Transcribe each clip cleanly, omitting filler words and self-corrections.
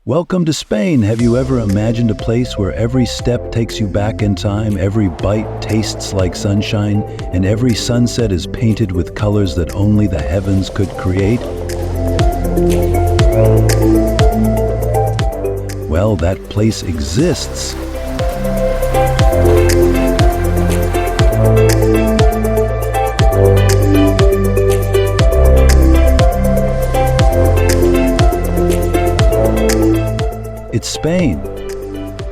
Welcome to Spain. Have you ever imagined a place where every step takes you back in time, every bite tastes like sunshine, and every sunset is painted with colors that only the heavens could create? Well, that place exists. It's Spain,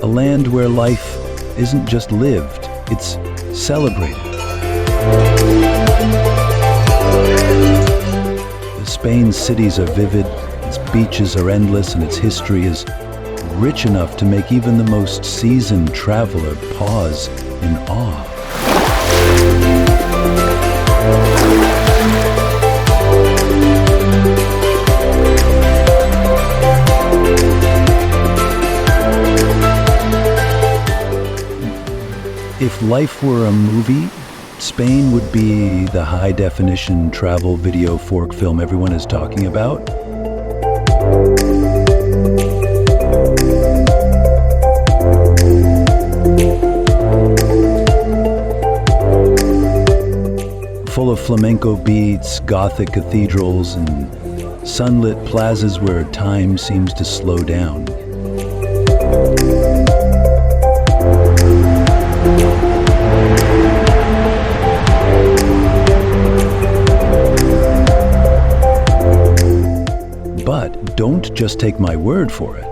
a land where life isn't just lived, it's celebrated. Spain's cities are vivid, its beaches are endless, and its history is rich enough to make even the most seasoned traveler pause in awe. If life were a movie, Spain would be the high-definition travel video fork film everyone is talking about. Full of flamenco beats, Gothic cathedrals, and sunlit plazas where time seems to slow down. But don't just take my word for it.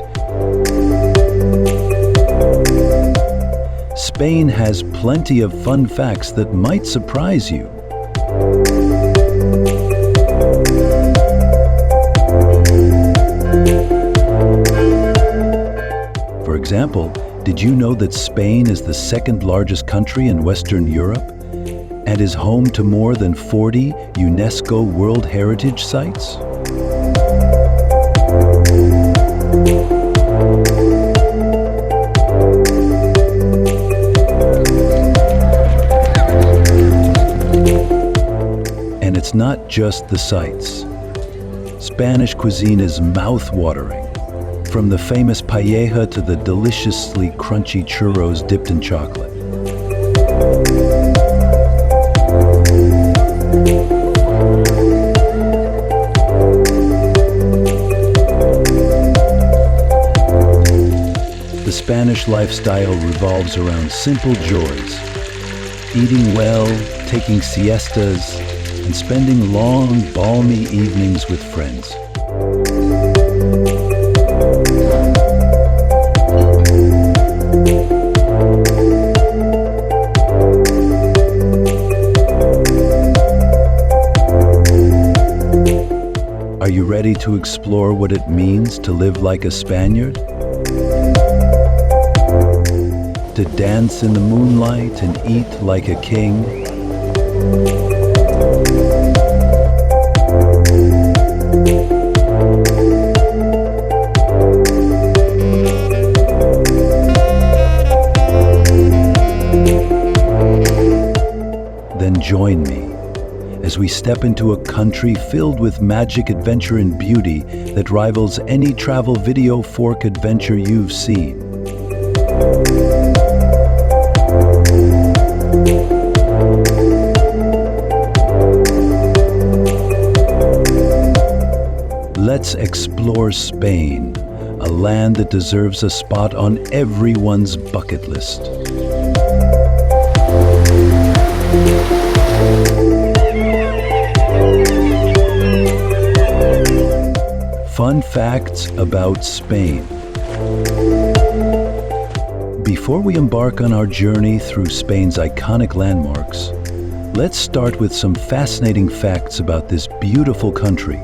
Spain has plenty of fun facts that might surprise you. For example, did you know that Spain is the second largest country in Western Europe and is home to more than 40 UNESCO World Heritage Sites? And it's not just the sights. Spanish cuisine is mouth-watering, from the famous paella to the deliciously crunchy churros dipped in chocolate. The Spanish lifestyle revolves around simple joys: eating well, taking siestas, and spending long, balmy evenings with friends. Are you ready to explore what it means to live like a Spaniard? To dance in the moonlight and eat like a king? Then join me as we step into a country filled with magic, adventure, and beauty that rivals any travel video fork adventure you've seen. Let's explore Spain, a land that deserves a spot on everyone's bucket list. Fun facts about Spain. Before we embark on our journey through Spain's iconic landmarks, let's start with some fascinating facts about this beautiful country.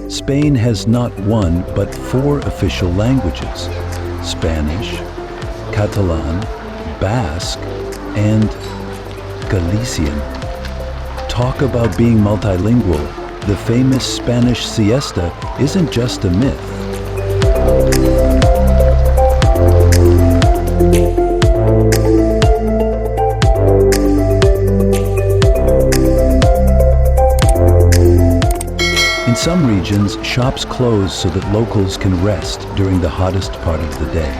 Spain has not one, but 4 official languages: Spanish, Catalan, Basque, and Galician. Talk about being multilingual. The famous Spanish siesta isn't just a myth. In some regions, shops close so that locals can rest during the hottest part of the day.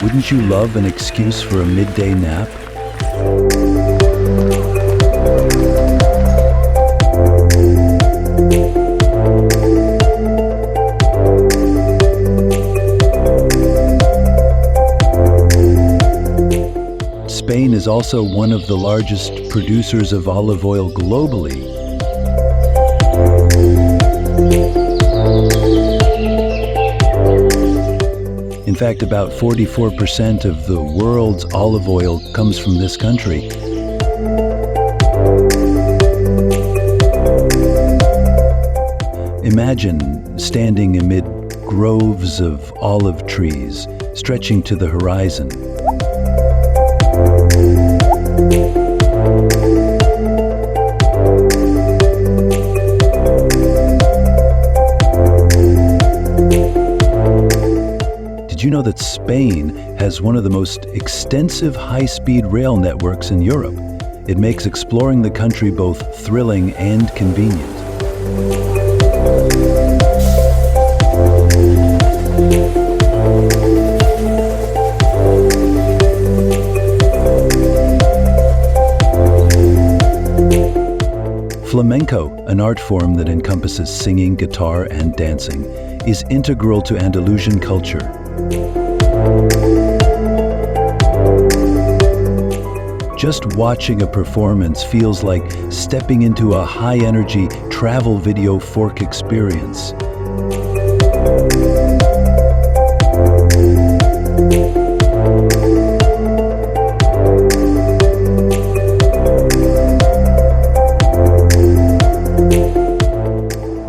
Wouldn't you love an excuse for a midday nap? Spain is also one of the largest producers of olive oil globally. In fact, about 44% of the world's olive oil comes from this country. Imagine standing amid groves of olive trees stretching to the horizon. Did you know that Spain has one of the most extensive high-speed rail networks in Europe? It makes exploring the country both thrilling and convenient. Flamenco, an art form that encompasses singing, guitar, and dancing, is integral to Andalusian culture. Just watching a performance feels like stepping into a high-energy travel video fork experience.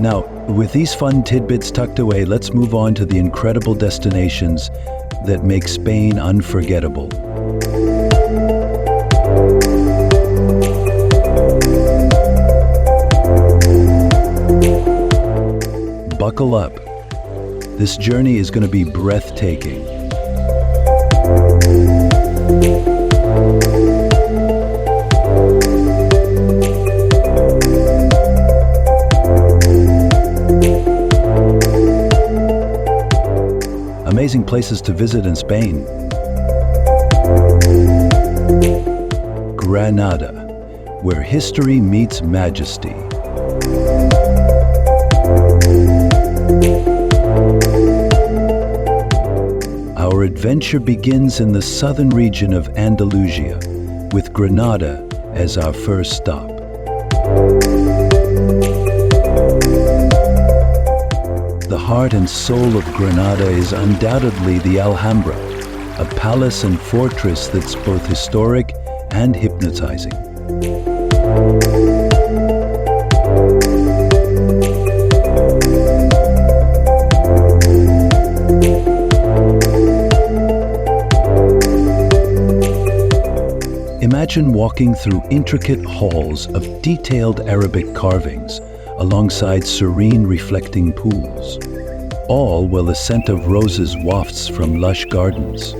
Now, with these fun tidbits tucked away, let's move on to the incredible destinations that make Spain unforgettable. Buckle up. This journey is going to be breathtaking. Amazing places to visit in Spain. Granada, where history meets majesty. Our adventure begins in the southern region of Andalusia, with Granada as our first stop. The heart and soul of Granada is undoubtedly the Alhambra, a palace and fortress that's both historic and hypnotizing. Imagine walking through intricate halls of detailed Arabic carvings alongside serene reflecting pools, all while the scent of roses wafts from lush gardens.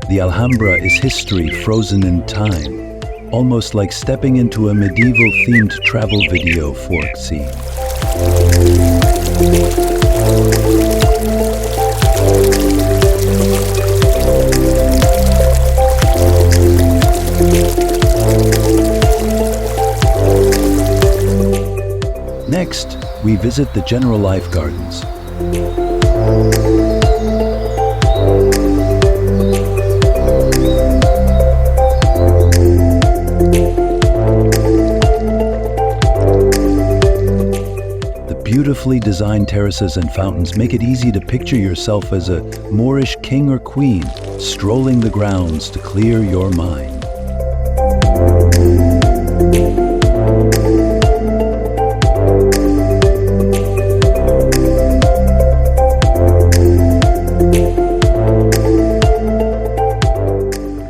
The Alhambra is history frozen in time, almost like stepping into a medieval-themed travel video fork scene. Next, we visit the General Life Gardens. The beautifully designed terraces and fountains make it easy to picture yourself as a Moorish king or queen strolling the grounds to clear your mind.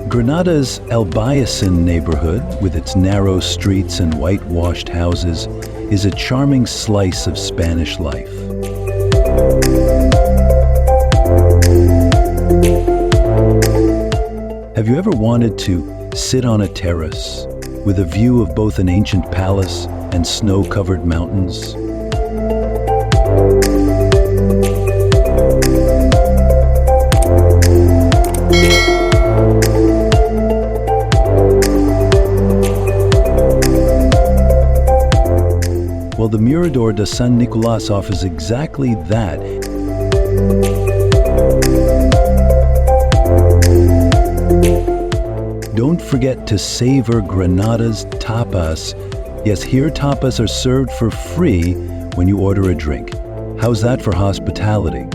Granada's Albayacin neighborhood, with its narrow streets and whitewashed houses, is a charming slice of Spanish life. Have you ever wanted to sit on a terrace with a view of both an ancient palace and snow-covered mountains? Well, the Mirador de San Nicolás offers exactly that. Don't forget to savor Granada's tapas. Yes, here tapas are served for free when you order a drink. How's that for hospitality?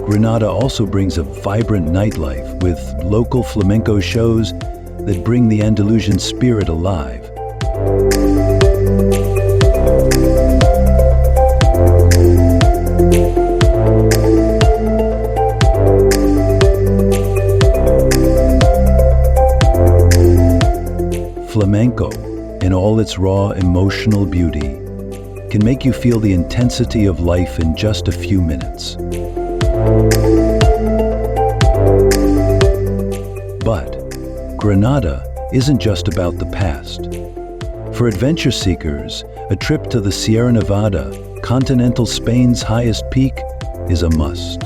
Granada also brings a vibrant nightlife with local flamenco shows that bring the Andalusian spirit alive. Flamenco, in all its raw emotional beauty, can make you feel the intensity of life in just a few minutes. But Granada isn't just about the past. For adventure seekers, a trip to the Sierra Nevada, continental Spain's highest peak, is a must.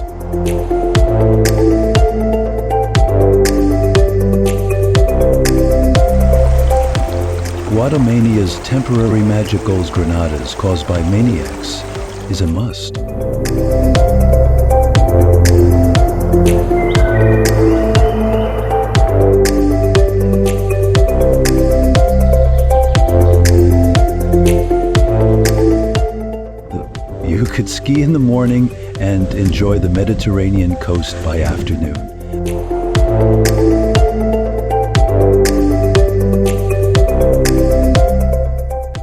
Guadamania's temporary magicals Granadas caused by maniacs is a must. You could ski in the morning and enjoy the Mediterranean coast by afternoon.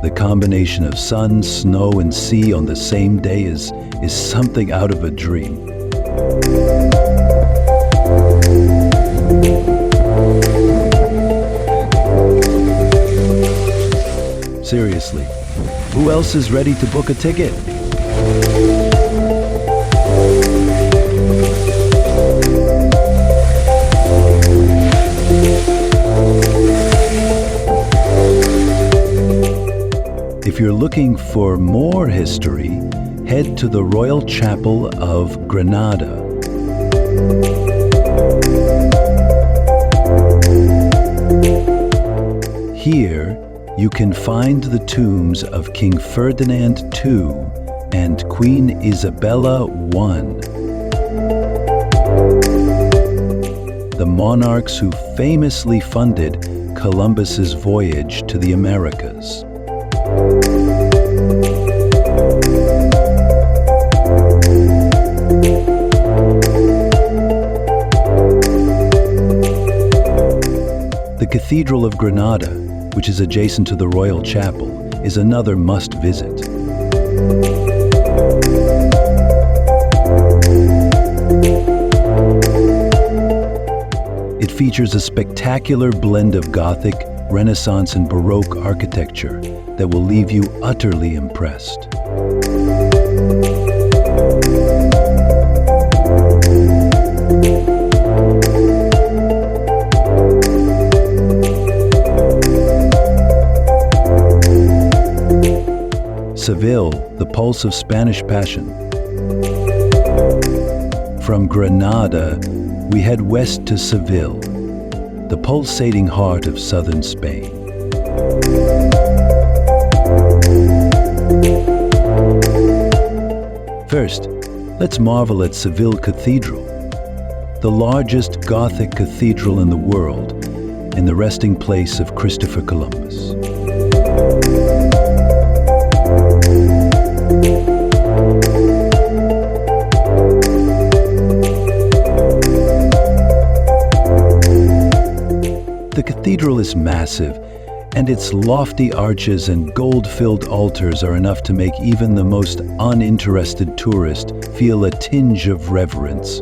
The combination of sun, snow, and sea on the same day is something out of a dream. Seriously, who else is ready to book a ticket? If you're looking for more history, head to the Royal Chapel of Granada. Here, you can find the tombs of King Ferdinand II and Queen Isabella I, the monarchs who famously funded Columbus's voyage to the Americas. The Cathedral of Granada, which is adjacent to the Royal Chapel, is another must-visit. It features a spectacular blend of Gothic, Renaissance, and Baroque architecture that will leave you utterly impressed. Seville, the pulse of Spanish passion. From Granada, we head west to Seville, the pulsating heart of southern Spain. First, let's marvel at Seville Cathedral, the largest Gothic cathedral in the world and the resting place of Christopher Columbus. The cathedral is massive And its lofty arches and gold-filled altars are enough to make even the most uninterested tourist feel a tinge of reverence.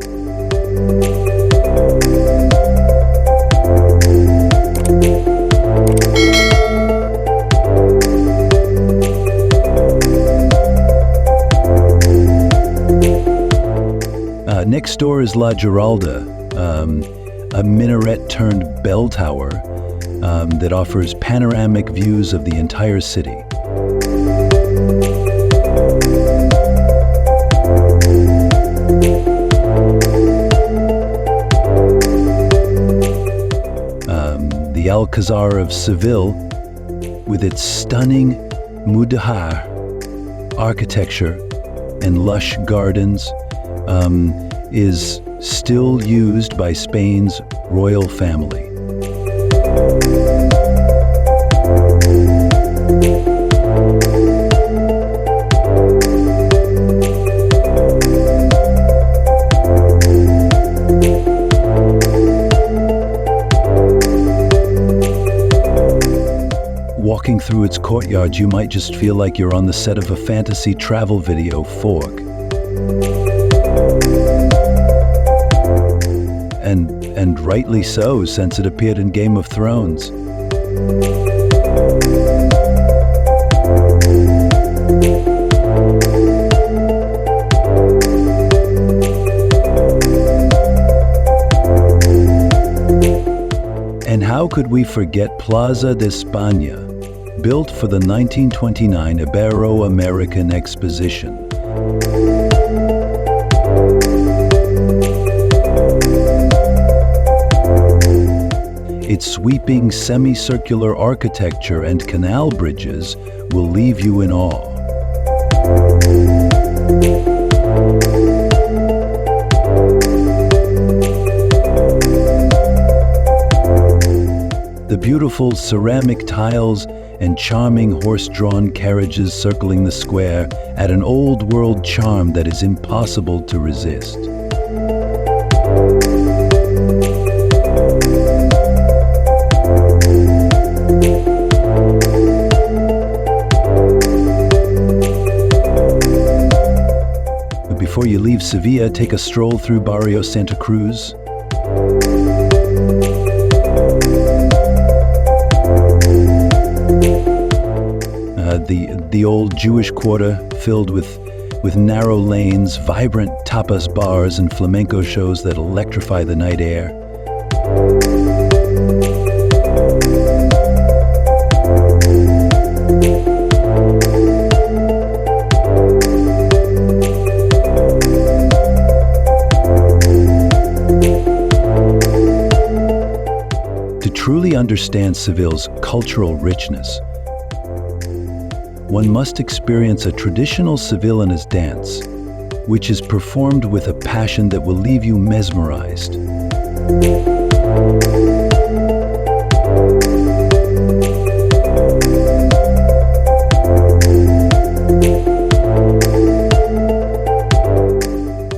Next door is La Giralda, a minaret-turned bell tower that offers panoramic views of the entire city. The Alcazar of Seville, with its stunning mudéjar architecture and lush gardens, is still used by Spain's royal family. Walking through its courtyard, you might just feel like you're on the set of a fantasy travel video fork. And rightly so, since it appeared in Game of Thrones. And how could we forget Plaza de España, built for the 1929 Ibero-American Exposition? Its sweeping semicircular architecture and canal bridges will leave you in awe. The beautiful ceramic tiles and charming horse-drawn carriages circling the square add an old-world charm that is impossible to resist. Before you leave Seville, take a stroll through Barrio Santa Cruz. The old Jewish quarter filled with narrow lanes, vibrant tapas bars, and flamenco shows that electrify the night air. To truly understand Seville's cultural richness, one must experience a traditional Sevillanese dance, which is performed with a passion that will leave you mesmerized.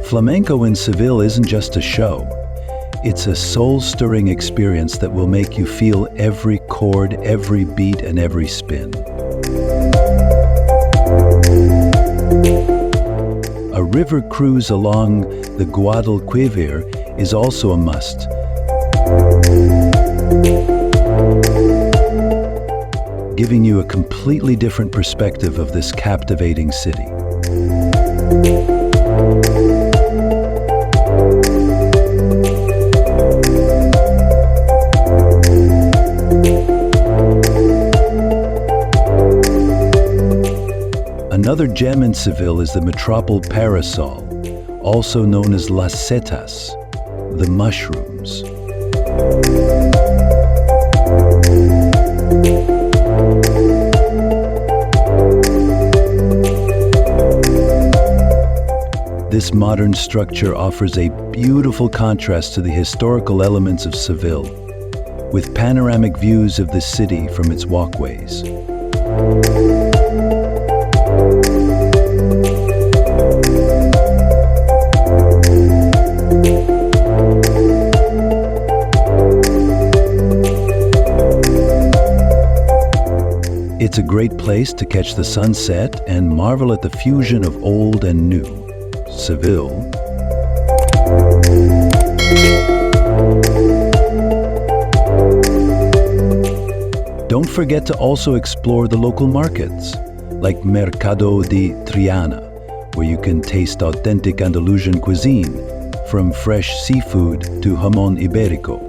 Flamenco in Seville isn't just a show. It's a soul-stirring experience that will make you feel every chord, every beat, and every spin. A river cruise along the Guadalquivir is also a must. Giving you a completely different perspective of this captivating city. Another gem in Seville is the Metropole Parasol, also known as las setas, the mushrooms. This modern structure offers a beautiful contrast to the historical elements of Seville, with panoramic views of the city from its walkways. It's a great place to catch the sunset and marvel at the fusion of old and new. Seville. Don't forget to also explore the local markets, like Mercado de Triana, where you can taste authentic Andalusian cuisine, from fresh seafood to jamón ibérico.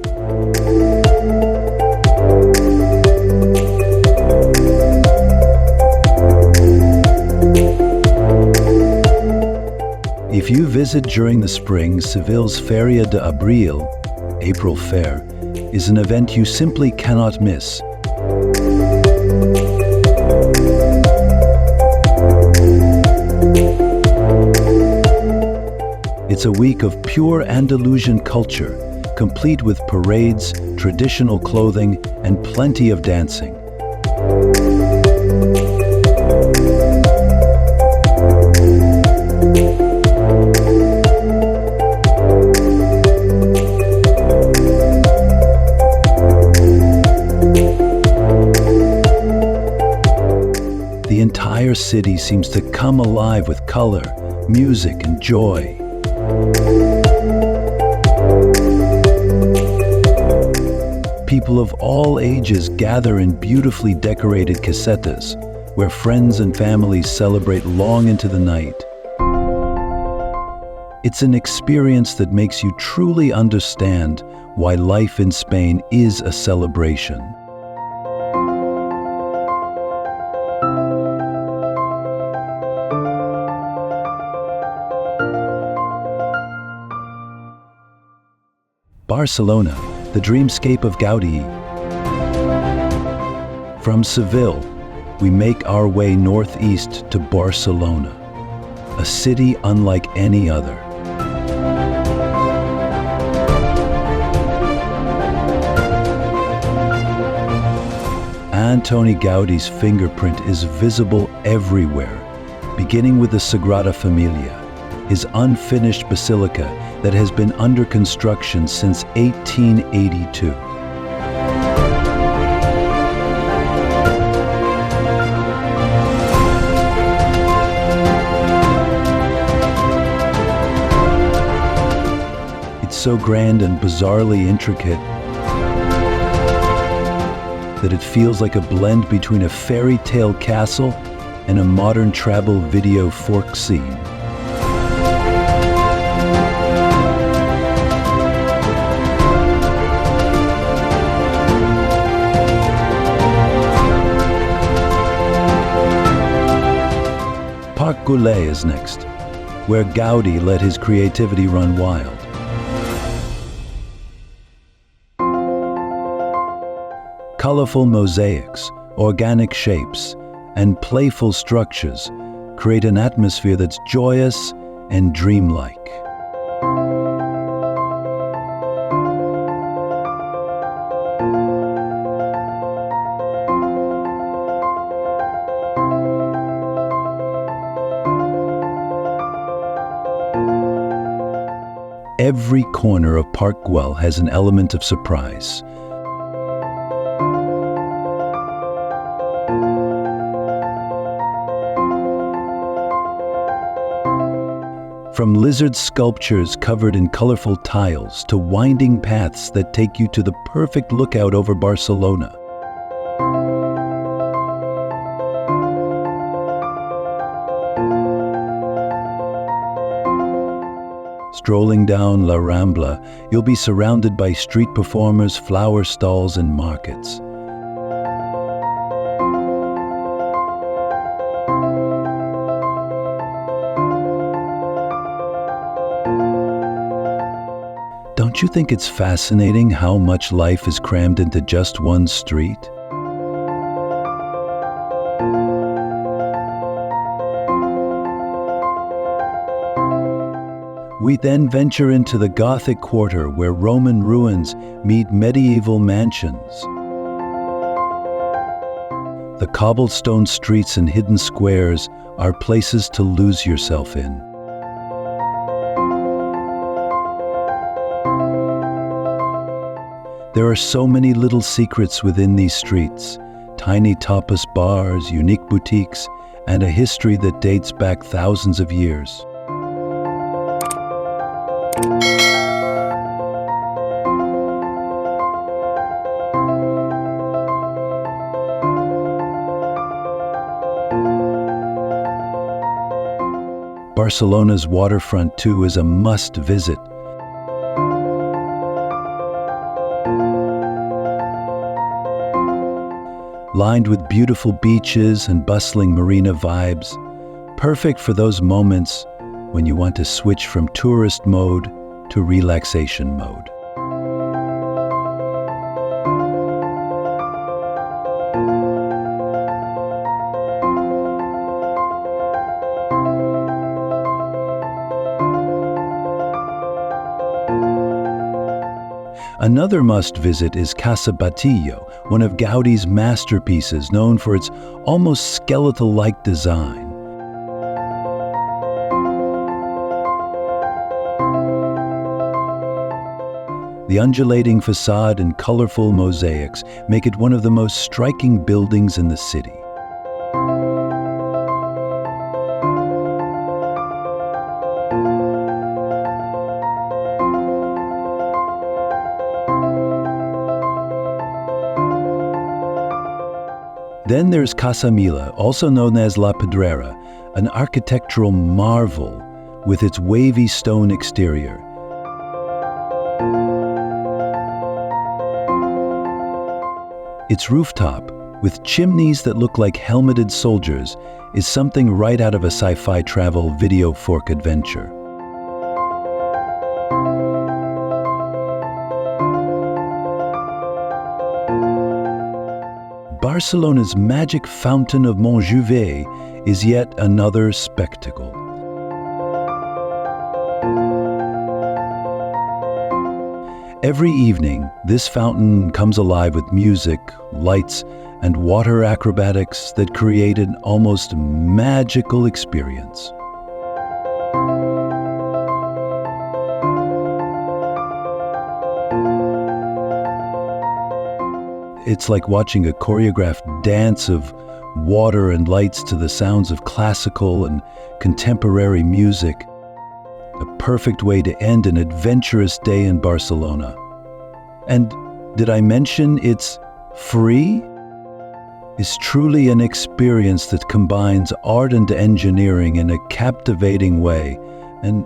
If you visit during the spring, Seville's Feria de Abril, April Fair, is an event you simply cannot miss. It's a week of pure Andalusian culture, complete with parades, traditional clothing, and plenty of dancing. The entire city seems to come alive with color, music, and joy. People of all ages gather in beautifully decorated casetas, where friends and families celebrate long into the night. It's an experience that makes you truly understand why life in Spain is a celebration. Barcelona, the dreamscape of Gaudí. From Seville, we make our way northeast to Barcelona, a city unlike any other. Antoni Gaudí's fingerprint is visible everywhere, beginning with the Sagrada Familia, his unfinished basilica that has been under construction since 1882. It's so grand and bizarrely intricate that it feels like a blend between a fairy tale castle and a modern travel video fork scene. Parc Güell is next, where Gaudí let his creativity run wild. Colorful mosaics, organic shapes, and playful structures create an atmosphere that's joyous and dreamlike. Every corner of Parc Güell has an element of surprise. From lizard sculptures covered in colorful tiles to winding paths that take you to the perfect lookout over Barcelona. Strolling down La Rambla, you'll be surrounded by street performers, flower stalls, and markets. Don't you think it's fascinating how much life is crammed into just one street? We then venture into the Gothic quarter where Roman ruins meet medieval mansions. The cobblestone streets and hidden squares are places to lose yourself in. There are so many little secrets within these streets, tiny tapas bars, unique boutiques, and a history that dates back thousands of years. Barcelona's waterfront, too, is a must-visit. Lined with beautiful beaches and bustling marina vibes, perfect for those moments when you want to switch from tourist mode to relaxation mode. Another must-visit is Casa Batillo, one of Gaudi's masterpieces known for its almost skeletal-like design. The undulating facade and colorful mosaics make it one of the most striking buildings in the city. Then there's Casa Mila, also known as La Pedrera, an architectural marvel with its wavy stone exterior. Its rooftop, with chimneys that look like helmeted soldiers, is something right out of a sci-fi travel video fork adventure. Barcelona's magic fountain of Montjuïc is yet another spectacle. Every evening, this fountain comes alive with music, lights, and water acrobatics that create an almost magical experience. It's like watching a choreographed dance of water and lights to the sounds of classical and contemporary music. A perfect way to end an adventurous day in Barcelona. And did I mention it's free? It's truly an experience that combines art and engineering in a captivating way, and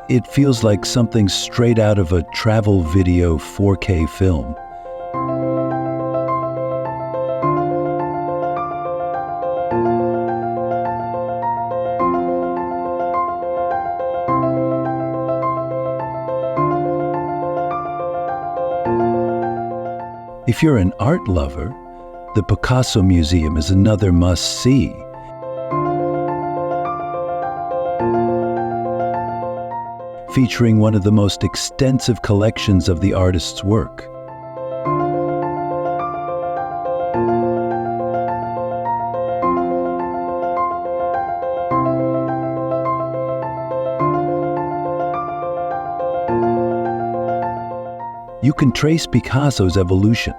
it feels like something straight out of a travel video 4K film. If you're an art lover, the Picasso Museum is another must-see. Featuring one of the most extensive collections of the artist's work. You can trace Picasso's evolution,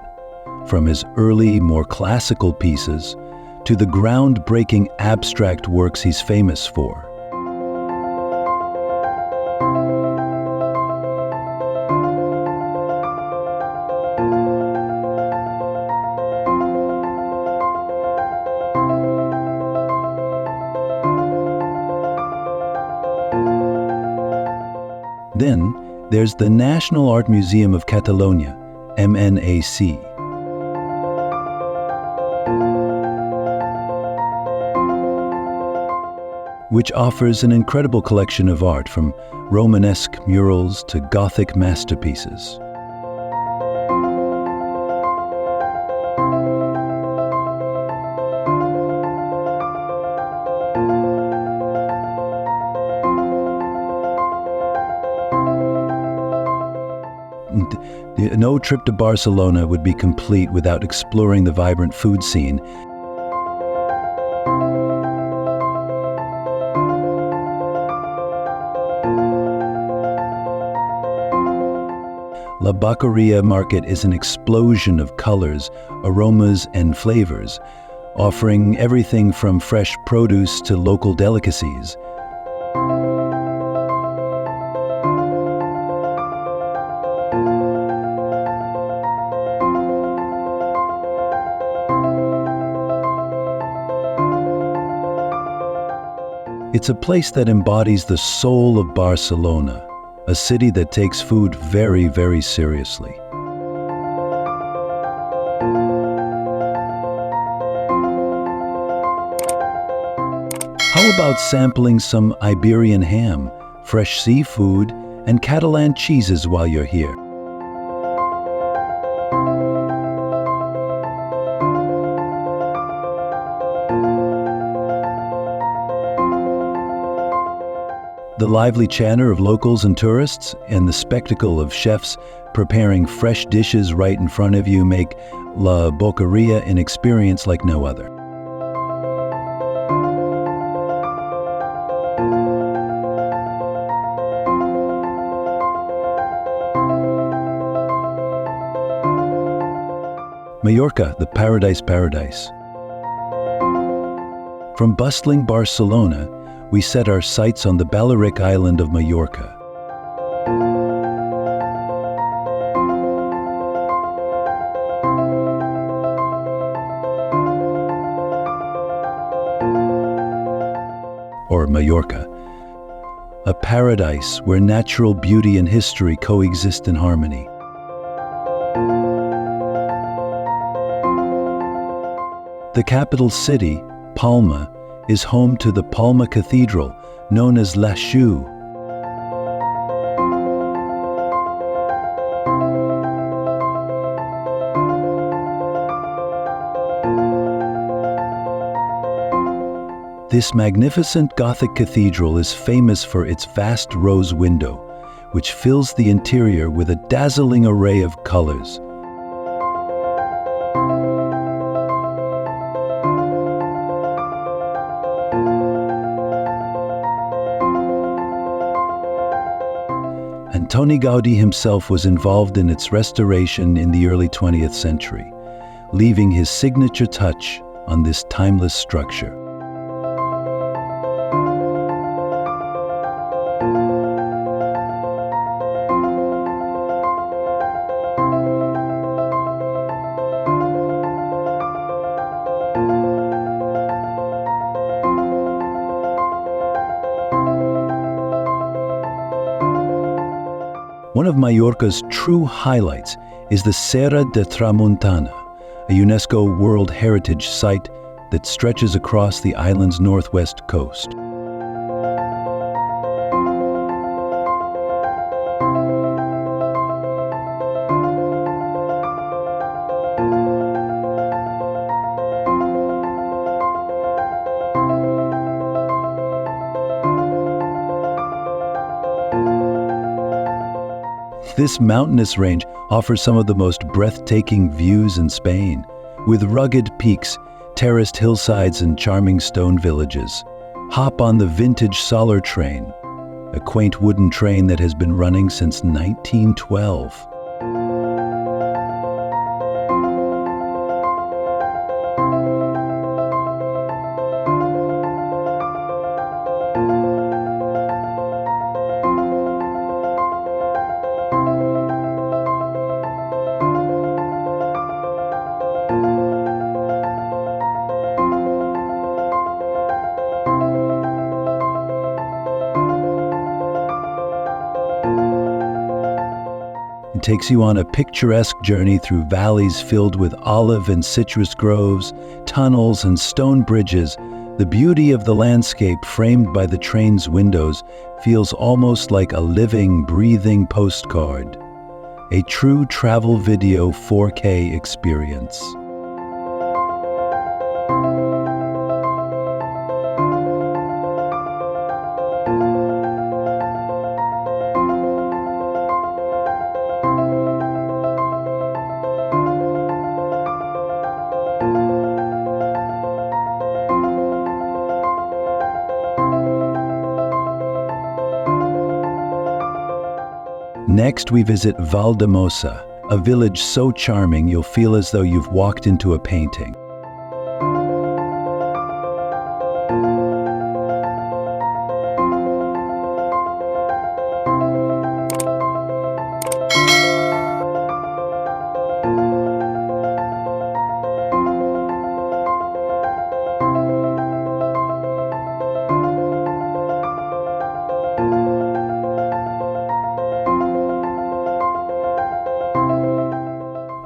from his early, more classical pieces to the groundbreaking abstract works he's famous for. Then, there's the National Art Museum of Catalonia, MNAC. Which offers an incredible collection of art from Romanesque murals to Gothic masterpieces. No trip to Barcelona would be complete without exploring the vibrant food scene. La Baccaria Market is an explosion of colors, aromas, and flavors, offering everything from fresh produce to local delicacies. It's a place that embodies the soul of Barcelona, a city that takes food very, very seriously. How about sampling some Iberian ham, fresh seafood, and Catalan cheeses while you're here? The lively chatter of locals and tourists and the spectacle of chefs preparing fresh dishes right in front of you make La Boccheria an experience like no other. Mallorca, the paradise. From bustling Barcelona, we set our sights on the Balearic island of Mallorca. Or Mallorca, a paradise where natural beauty and history coexist in harmony. The capital city, Palma, is home to the Palma Cathedral, known as l'allure. This magnificent Gothic cathedral is famous for its vast rose window, which fills the interior with a dazzling array of colors. Antoni Gaudí himself was involved in its restoration in the early 20th century, leaving his signature touch on this timeless structure. One of Mallorca's true highlights is the Serra de Tramuntana, a UNESCO World Heritage Site that stretches across the island's northwest coast. This mountainous range offers some of the most breathtaking views in Spain, with rugged peaks, terraced hillsides, and charming stone villages. Hop on the vintage Solar train, a quaint wooden train that has been running since 1912. It takes you on a picturesque journey through valleys filled with olive and citrus groves, tunnels and stone bridges. The beauty of the landscape framed by the train's windows feels almost like a living, breathing postcard. A true travel video 4K experience. Next, we visit Valdemosa, a village so charming you'll feel as though you've walked into a painting.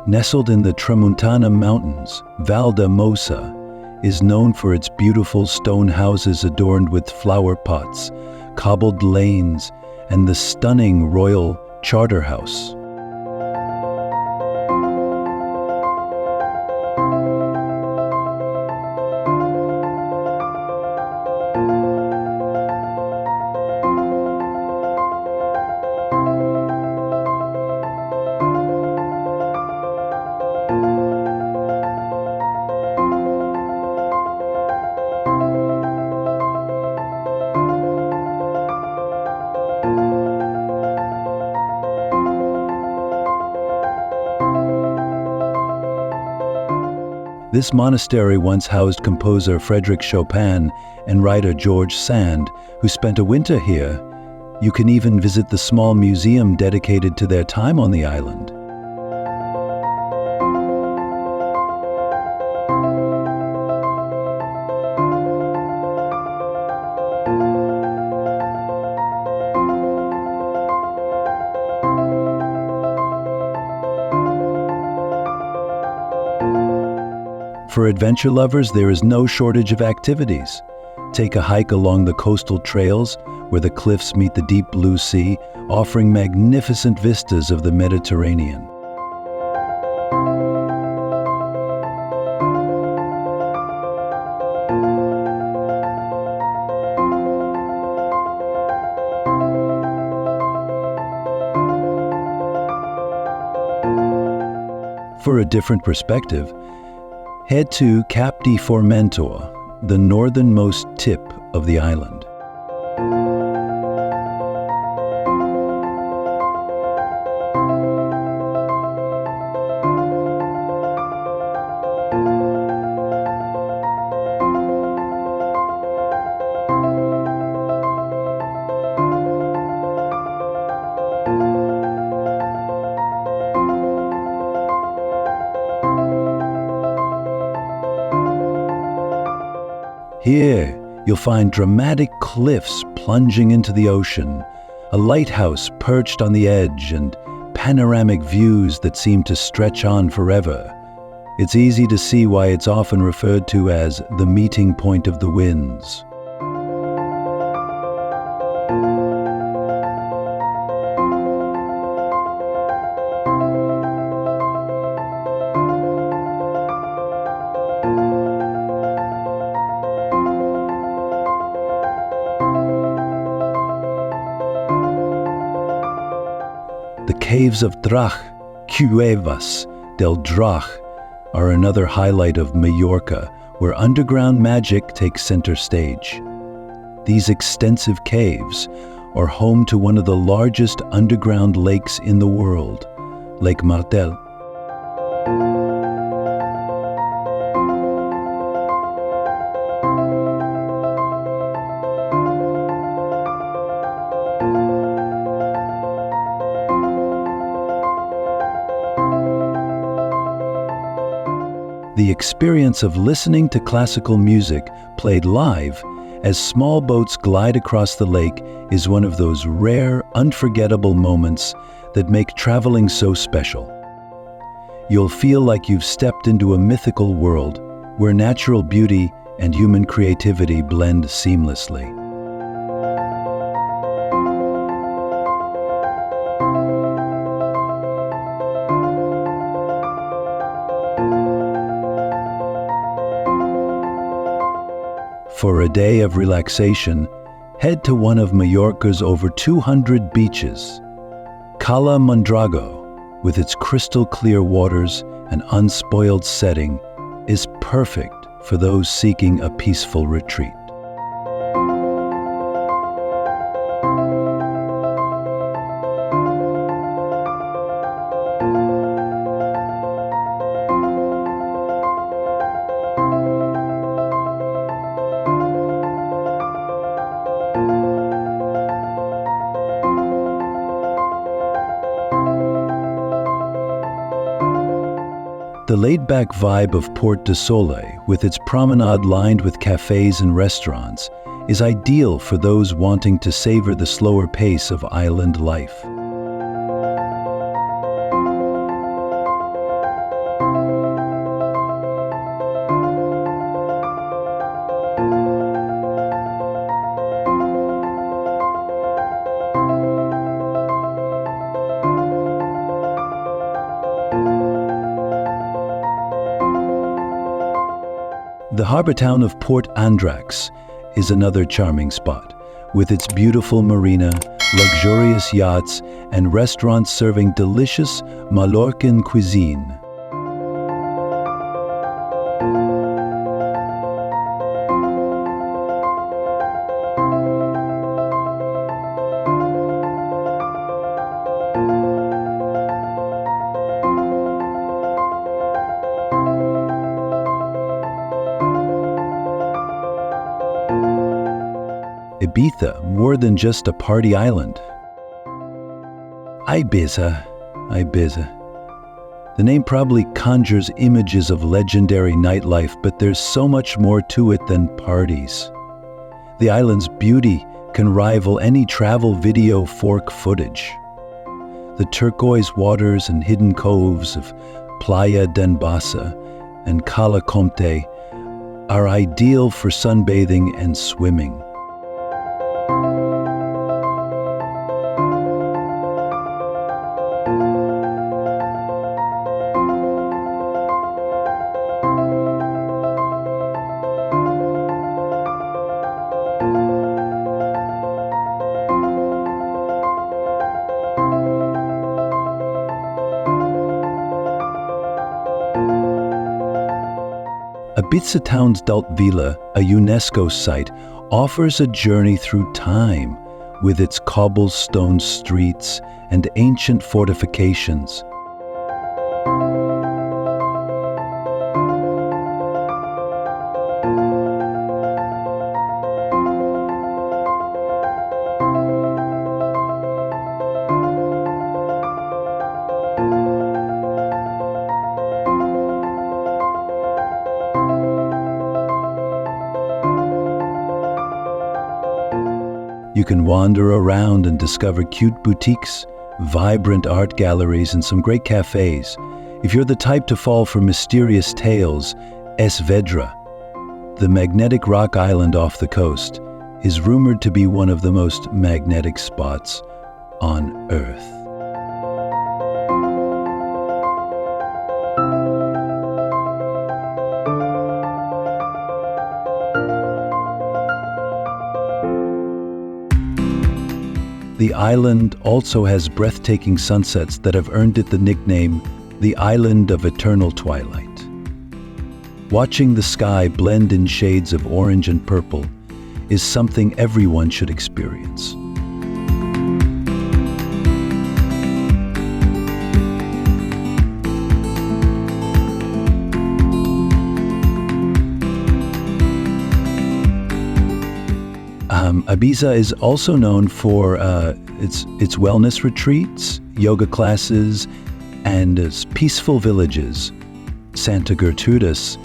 Nestled in the Tramuntana Mountains, Valdemosa is known for its beautiful stone houses adorned with flower pots, cobbled lanes, and the stunning royal charter house. This monastery once housed composer Frédéric Chopin and writer George Sand, who spent a winter here. You can even visit the small museum dedicated to their time on the island. For adventure lovers, there is no shortage of activities. Take a hike along the coastal trails where the cliffs meet the deep blue sea, offering magnificent vistas of the Mediterranean. For a different perspective, head to Cap de Formentor, the northernmost tip of the island. Here, you'll find dramatic cliffs plunging into the ocean, a lighthouse perched on the edge, and panoramic views that seem to stretch on forever. It's easy to see why it's often referred to as the meeting point of the winds. The caves of Drach, Cuevas del Drach, are another highlight of Mallorca, where underground magic takes center stage. These extensive caves are home to one of the largest underground lakes in the world, Lake Martel. The experience of listening to classical music played live as small boats glide across the lake is one of those rare, unforgettable moments that make traveling so special. You'll feel like you've stepped into a mythical world where natural beauty and human creativity blend seamlessly. For a day of relaxation, head to one of Mallorca's over 200 beaches. Cala Mondrago, with its crystal clear waters and unspoiled setting, is perfect for those seeking a peaceful retreat. The laid-back vibe of Port de Sole, with its promenade lined with cafes and restaurants, is ideal for those wanting to savor the slower pace of island life. The harbor town of Port Andrax is another charming spot, with its beautiful marina, luxurious yachts, and restaurants serving delicious Mallorcan cuisine. Ibiza, more than just a party island. Ibiza. The name probably conjures images of legendary nightlife, but there's so much more to it than parties. The island's beauty can rival any travel video fork footage. The turquoise waters and hidden coves of Playa d'Enbassa and Cala Comte are ideal for sunbathing and swimming. Ibiza town's Dalt Villa, a UNESCO site, offers a journey through time with its cobblestone streets and ancient fortifications. You can wander around and discover cute boutiques, vibrant art galleries, and some great cafes. If you're the type to fall for mysterious tales, Es Vedra, the magnetic rock island off the coast, is rumored to be one of the most magnetic spots on Earth. The island also has breathtaking sunsets that have earned it the nickname, the Island of Eternal Twilight. Watching the sky blend in shades of orange and purple is something everyone should experience. Ibiza is also known for its wellness retreats, yoga classes, and its peaceful villages. Santa Gertrudis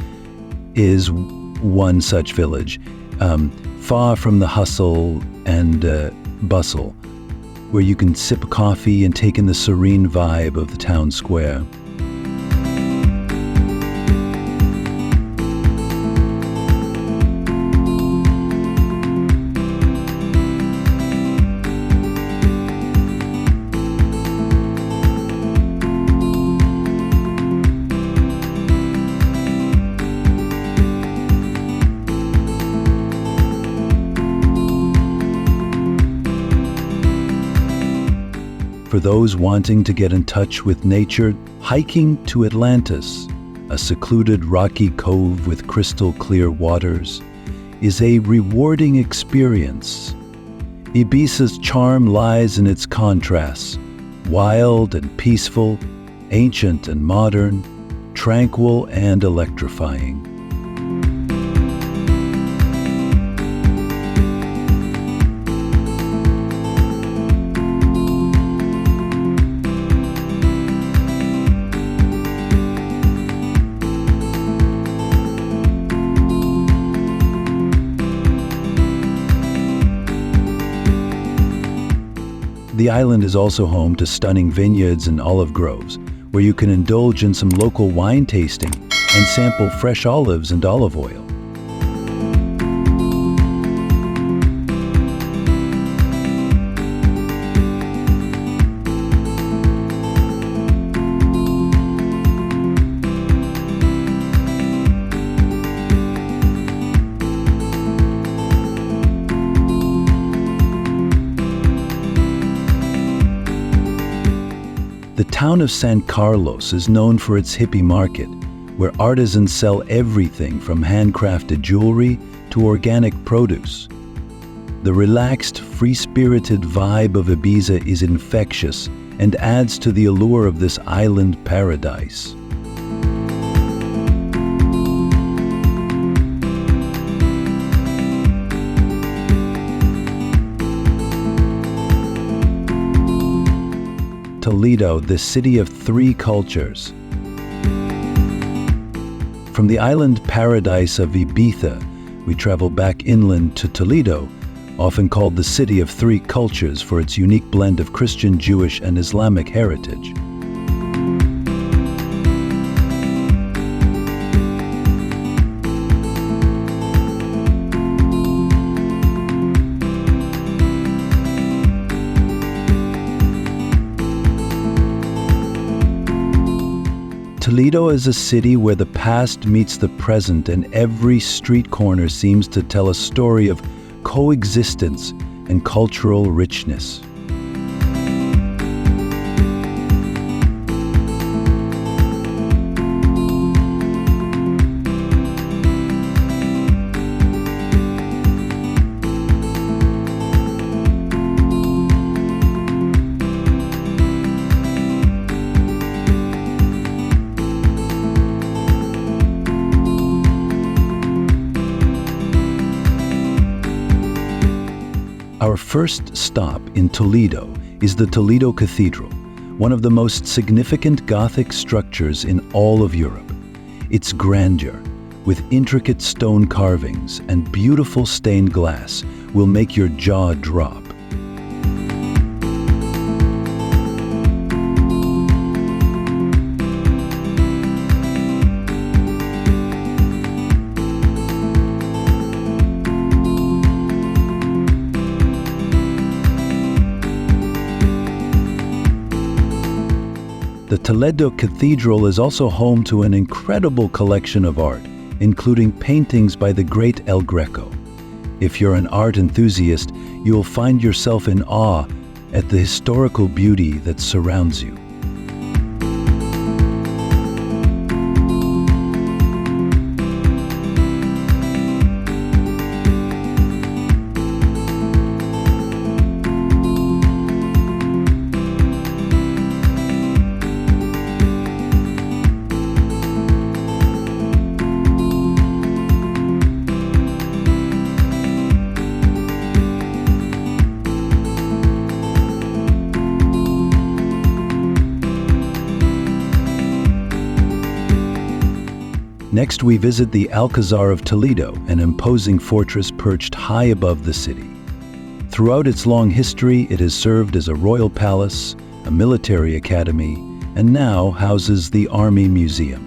is one such village, far from the hustle and bustle, where you can sip coffee and take in the serene vibe of the town square. For those wanting to get in touch with nature, hiking to Atlantis, a secluded rocky cove with crystal clear waters, is a rewarding experience. Ibiza's charm lies in its contrasts: wild and peaceful, ancient and modern, tranquil and electrifying. The island is also home to stunning vineyards and olive groves, where you can indulge in some local wine tasting and sample fresh olives and olive oil. The town of San Carlos is known for its hippie market, where artisans sell everything from handcrafted jewelry to organic produce. The relaxed, free-spirited vibe of Ibiza is infectious and adds to the allure of this island paradise. Toledo, the city of three cultures. From the island paradise of Ibiza, we travel back inland to Toledo, often called the city of three cultures for its unique blend of Christian, Jewish, and Islamic heritage. Toledo is a city where the past meets the present, and every street corner seems to tell a story of coexistence and cultural richness. Our first stop in Toledo is the Toledo Cathedral, one of the most significant Gothic structures in all of Europe. Its grandeur, with intricate stone carvings and beautiful stained glass, will make your jaw drop. The Toledo Cathedral is also home to an incredible collection of art, including paintings by the great El Greco. If you're an art enthusiast, you will find yourself in awe at the historical beauty that surrounds you. Next, we visit the Alcazar of Toledo, an imposing fortress perched high above the city. Throughout its long history, it has served as a royal palace, a military academy, and now houses the Army Museum.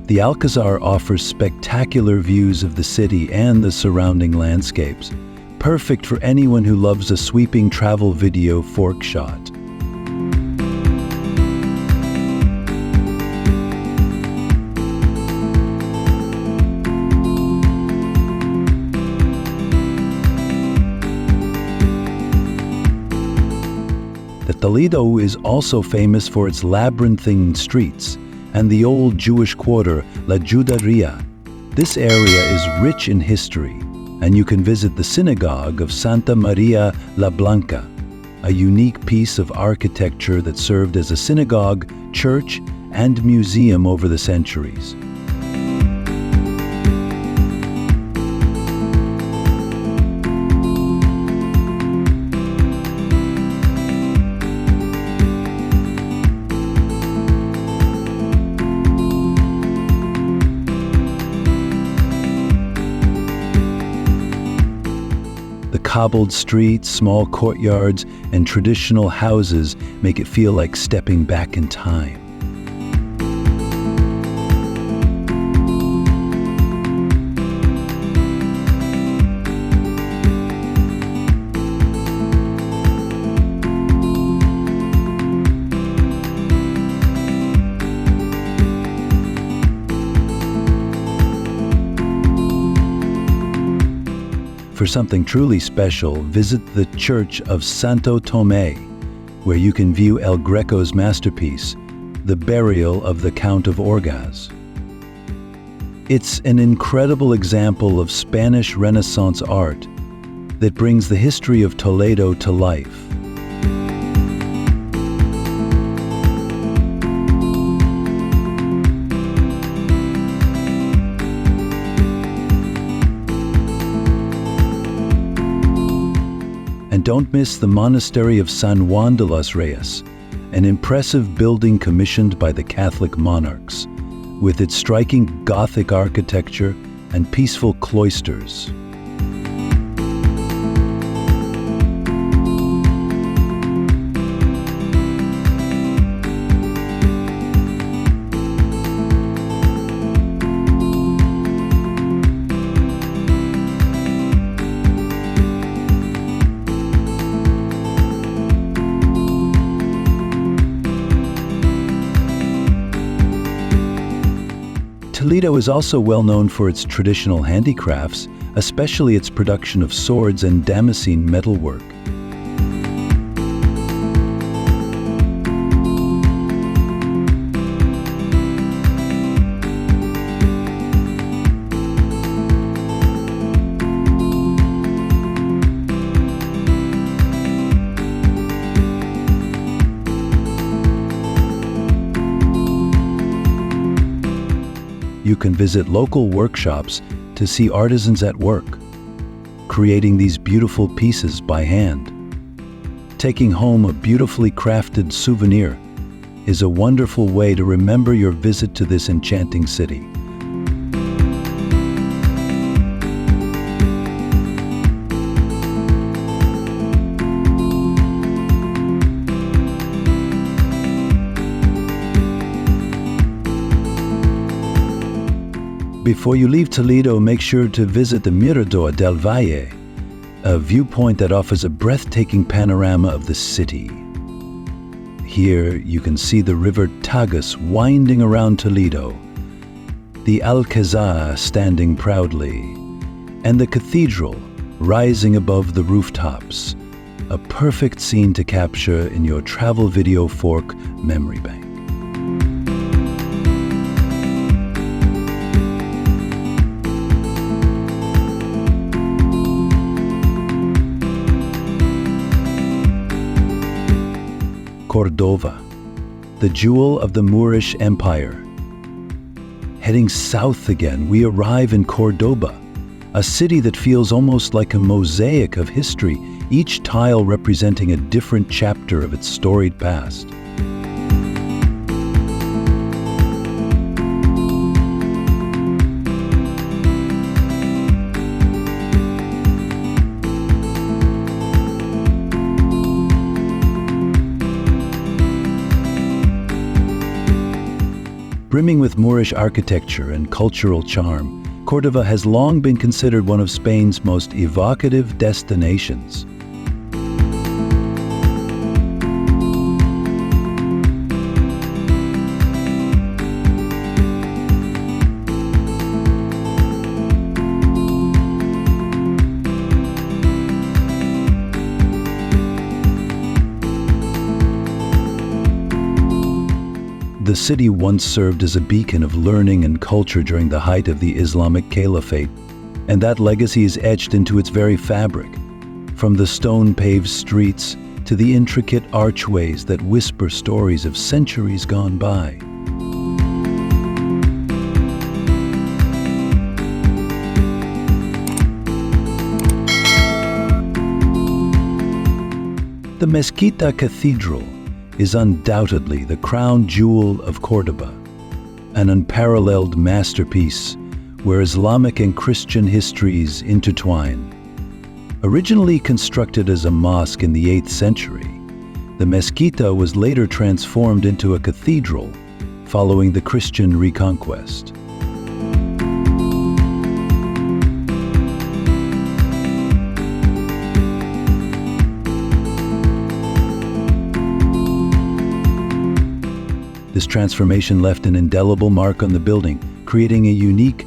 The Alcazar offers spectacular views of the city and the surrounding landscapes, perfect for anyone who loves a sweeping travel video fork shot. The Toledo is also famous for its labyrinthine streets and the old Jewish quarter, La Juderia. This area is rich in history, and you can visit the synagogue of Santa Maria la Blanca. a unique piece of architecture that served as a synagogue, church, and museum over the centuries. Cobbled streets, small courtyards, and traditional houses make it feel like stepping back in time. For something truly special, visit the Church of Santo Tomé, where you can view El Greco's masterpiece, The Burial of the Count of Orgaz. It's an incredible example of Spanish Renaissance art that brings the history of Toledo to life. And don't miss the Monastery of San Juan de los Reyes, an impressive building commissioned by the Catholic monarchs, with its striking Gothic architecture and peaceful cloisters. Toledo is also well known for its traditional handicrafts, especially its production of swords and Damascene metalwork. You can visit local workshops to see artisans at work, creating these beautiful pieces by hand. Taking home a beautifully crafted souvenir is a wonderful way to remember your visit to this enchanting city. Before you leave Toledo, make sure to visit the Mirador del Valle, a viewpoint that offers a breathtaking panorama of the city. Here you can see the river Tagus winding around Toledo, the Alcazar standing proudly, and the cathedral rising above the rooftops, a perfect scene to capture in your travel video fork memory bank. Córdoba, the jewel of the Moorish Empire. Heading south again, we arrive in Córdoba, a city that feels almost like a mosaic of history, each tile representing a different chapter of its storied past. Brimming with Moorish architecture and cultural charm, Córdoba has long been considered one of Spain's most evocative destinations. The city once served as a beacon of learning and culture during the height of the Islamic Caliphate, and that legacy is etched into its very fabric. From the stone-paved streets to the intricate archways that whisper stories of centuries gone by. The Mezquita Cathedral is undoubtedly the crown jewel of Córdoba, an unparalleled masterpiece where Islamic and Christian histories intertwine. Originally constructed as a mosque in the 8th century, the Mezquita was later transformed into a cathedral following the Christian reconquest. This transformation left an indelible mark on the building, creating a unique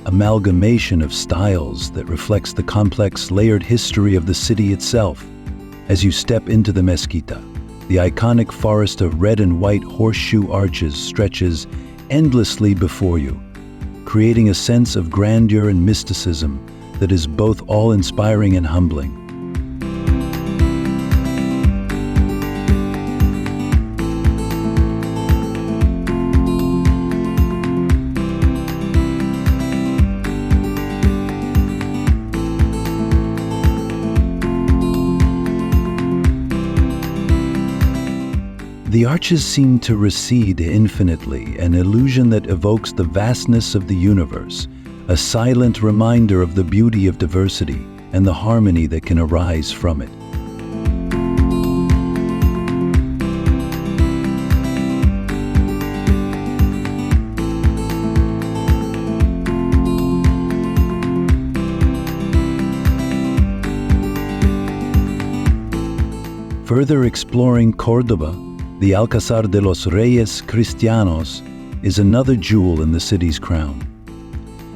amalgamation of styles that reflects the complex, layered history of the city itself. As you step into the Mezquita, the iconic forest of red and white horseshoe arches stretches endlessly before you, creating a sense of grandeur and mysticism that is both awe-inspiring and humbling. The arches seem to recede infinitely, an illusion that evokes the vastness of the universe, a silent reminder of the beauty of diversity and the harmony that can arise from it. Further exploring Córdoba, the Alcázar de los Reyes Cristianos is another jewel in the city's crown.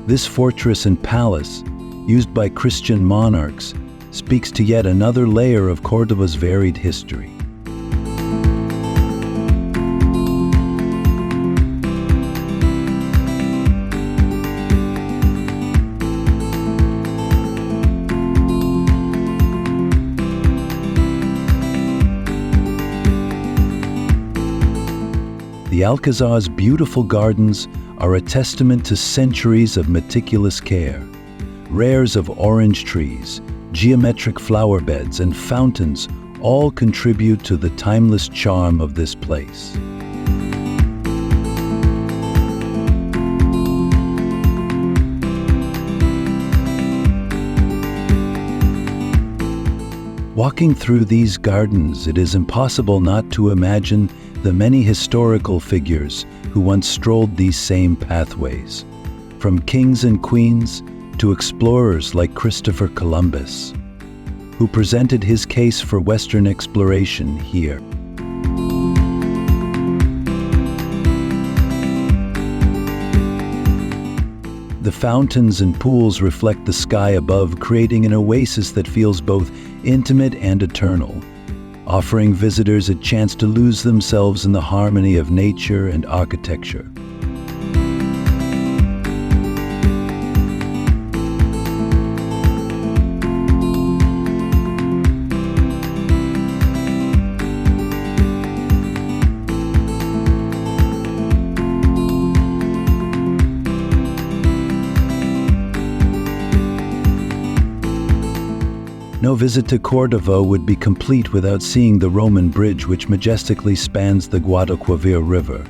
This fortress and palace, used by Christian monarchs, speaks to yet another layer of Córdoba's varied history. The Alcázar's beautiful gardens are a testament to centuries of meticulous care. Rares of orange trees, geometric flower beds, and fountains all contribute to the timeless charm of this place. Walking through these gardens, it is impossible not to imagine the many historical figures who once strolled these same pathways, from kings and queens to explorers like Christopher Columbus, who presented his case for Western exploration here. The fountains and pools reflect the sky above, creating an oasis that feels both intimate and eternal, offering visitors a chance to lose themselves in the harmony of nature and architecture. No visit to Córdoba would be complete without seeing the Roman bridge which majestically spans the Guadalquivir River.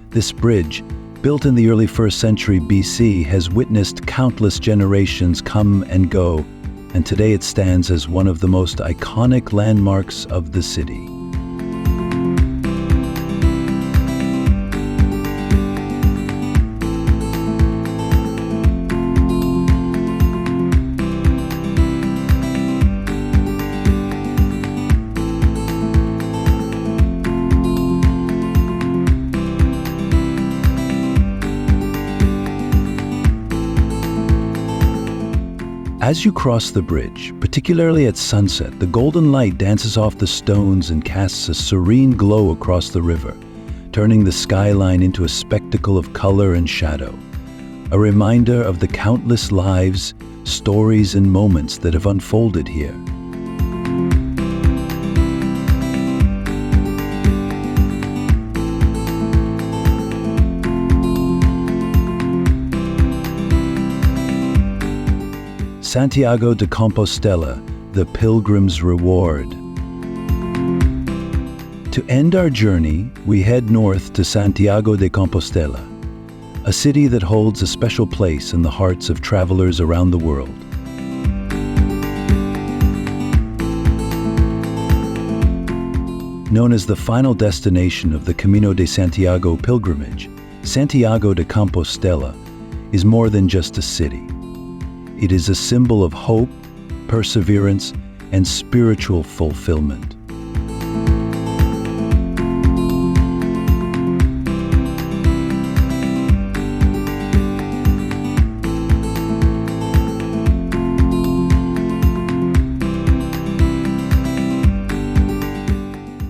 This bridge, built in the early 1st century BC, has witnessed countless generations come and go, and today it stands as one of the most iconic landmarks of the city. As you cross the bridge, particularly at sunset, the golden light dances off the stones and casts a serene glow across the river, turning the skyline into a spectacle of color and shadow, a reminder of the countless lives, stories, and moments that have unfolded here. Santiago de Compostela, the pilgrim's reward. To end our journey, we head north to Santiago de Compostela, a city that holds a special place in the hearts of travelers around the world. Known as the final destination of the Camino de Santiago pilgrimage, Santiago de Compostela is more than just a city. It is a symbol of hope, perseverance, and spiritual fulfillment.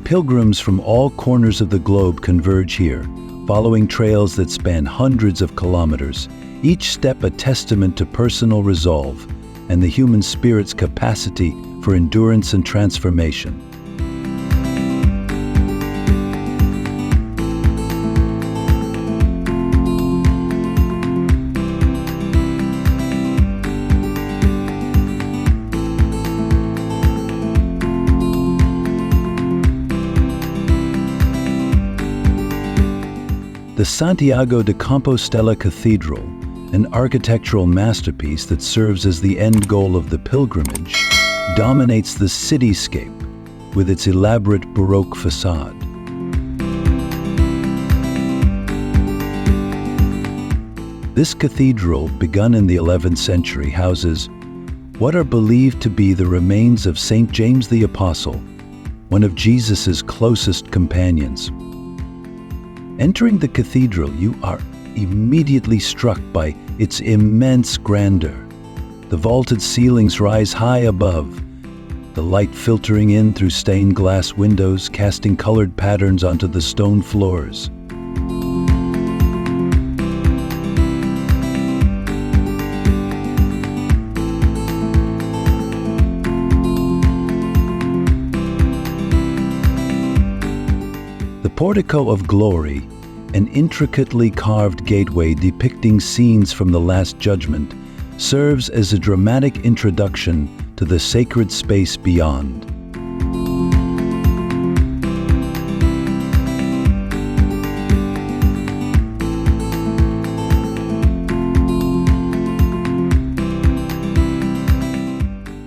Pilgrims from all corners of the globe converge here, following trails that span hundreds of kilometers, each step a testament to personal resolve and the human spirit's capacity for endurance and transformation. The Santiago de Compostela Cathedral, an architectural masterpiece that serves as the end goal of the pilgrimage, dominates the cityscape with its elaborate Baroque facade. This cathedral, begun in the 11th century, houses what are believed to be the remains of St. James the Apostle, one of Jesus' closest companions. Entering the cathedral, you are immediately struck by its immense grandeur. The vaulted ceilings rise high above, the light filtering in through stained glass windows, casting colored patterns onto the stone floors. The Portico of Glory, an intricately carved gateway depicting scenes from the Last Judgment, serves as a dramatic introduction to the sacred space beyond.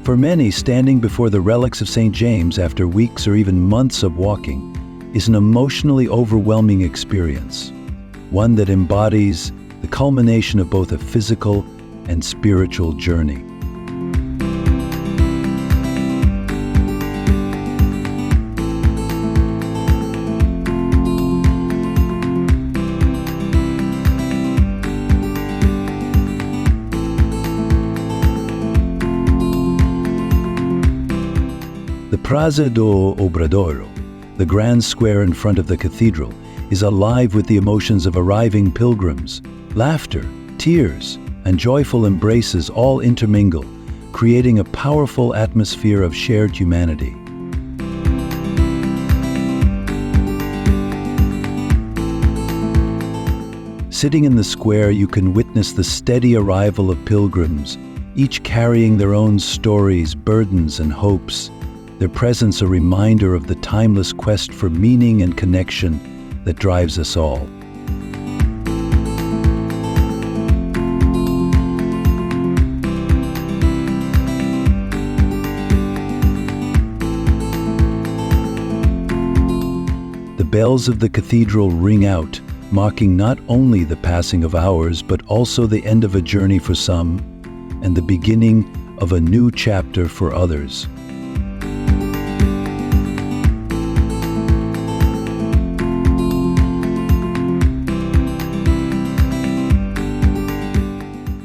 For many, standing before the relics of St. James after weeks or even months of walking is an emotionally overwhelming experience, one that embodies the culmination of both a physical and spiritual journey. The Praça do Obradoiro, the grand square in front of the cathedral, is alive with the emotions of arriving pilgrims. Laughter, tears, and joyful embraces all intermingle, creating a powerful atmosphere of shared humanity. Sitting in the square, you can witness the steady arrival of pilgrims, each carrying their own stories, burdens, and hopes. Their presence a reminder of the timeless quest for meaning and connection that drives us all. The bells of the cathedral ring out, marking not only the passing of hours, but also the end of a journey for some, and the beginning of a new chapter for others.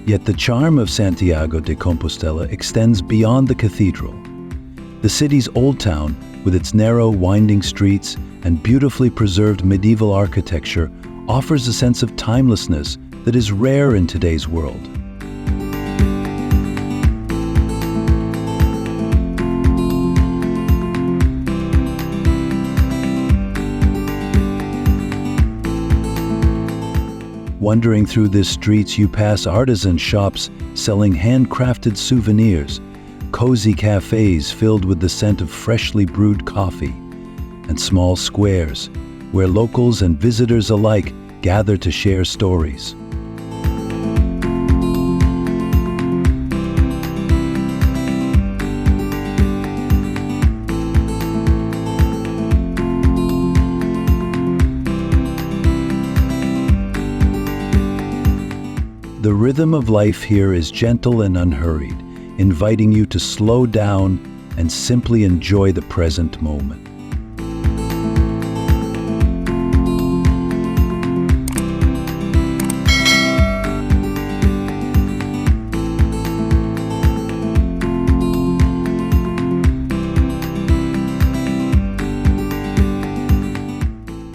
Yet the charm of Santiago de Compostela extends beyond the cathedral. The city's old town, with its narrow, winding streets and beautifully preserved medieval architecture, offers a sense of timelessness that is rare in today's world. Wandering through these streets, you pass artisan shops selling handcrafted souvenirs, cozy cafes filled with the scent of freshly brewed coffee, and small squares where locals and visitors alike gather to share stories. The rhythm of life here is gentle and unhurried, inviting you to slow down and simply enjoy the present moment.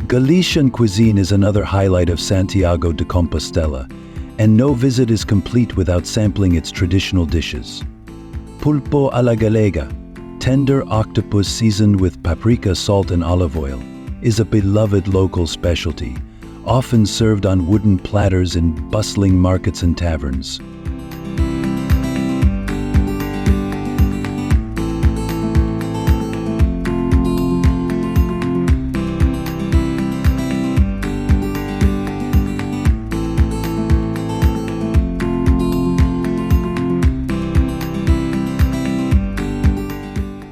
Galician cuisine is another highlight of Santiago de Compostela, and no visit is complete without sampling its traditional dishes. Pulpo a la galega, tender octopus seasoned with paprika, salt, and olive oil, is a beloved local specialty, often served on wooden platters in bustling markets and taverns.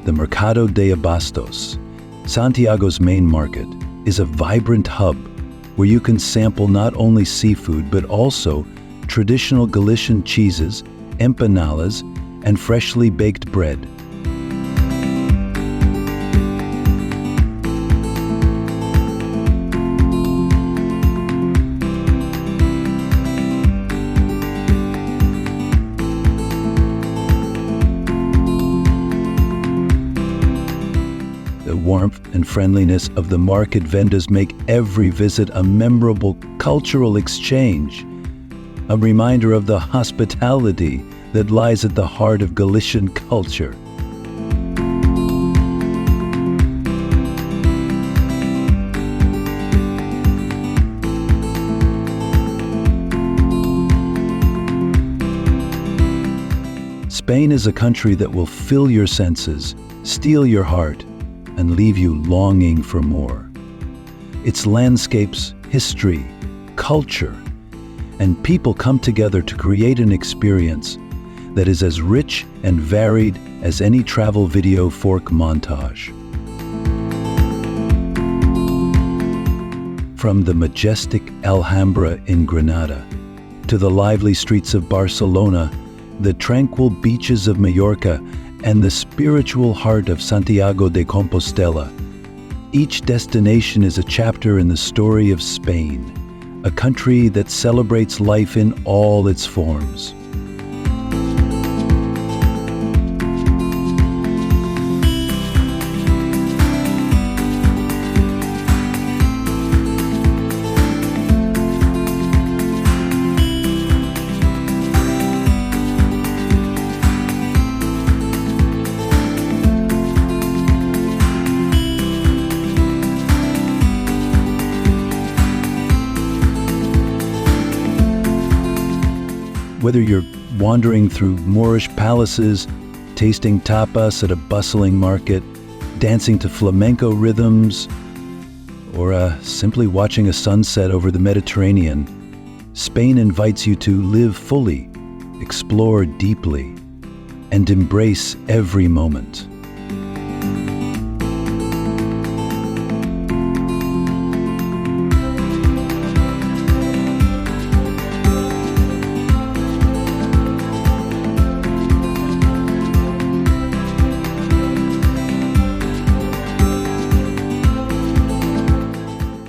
The Mercado de Abastos, Santiago's main market, is a vibrant hub where you can sample not only seafood but also traditional Galician cheeses, empanadas, and freshly baked bread. The warmth and friendliness of the market vendors make every visit a memorable cultural exchange, a reminder of the hospitality that lies at the heart of Galician culture. Spain is a country that will fill your senses, steal your heart, and leave you longing for more. Its landscapes, history, culture, and people come together to create an experience that is as rich and varied as any travel video fork montage. From the majestic Alhambra in Granada to the lively streets of Barcelona, the tranquil beaches of Mallorca, and the spiritual heart of Santiago de Compostela, each destination is a chapter in the story of Spain, a country that celebrates life in all its forms. Whether you're wandering through Moorish palaces, tasting tapas at a bustling market, dancing to flamenco rhythms, or simply watching a sunset over the Mediterranean, Spain invites you to live fully, explore deeply, and embrace every moment.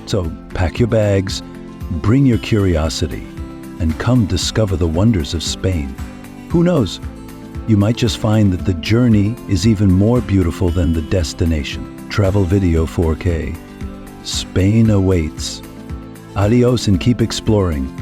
So pack your bags, bring your curiosity, and come discover the wonders of Spain. Who knows? You might just find that the journey is even more beautiful than the destination. Travel Video 4K. Spain awaits. Adios and keep exploring.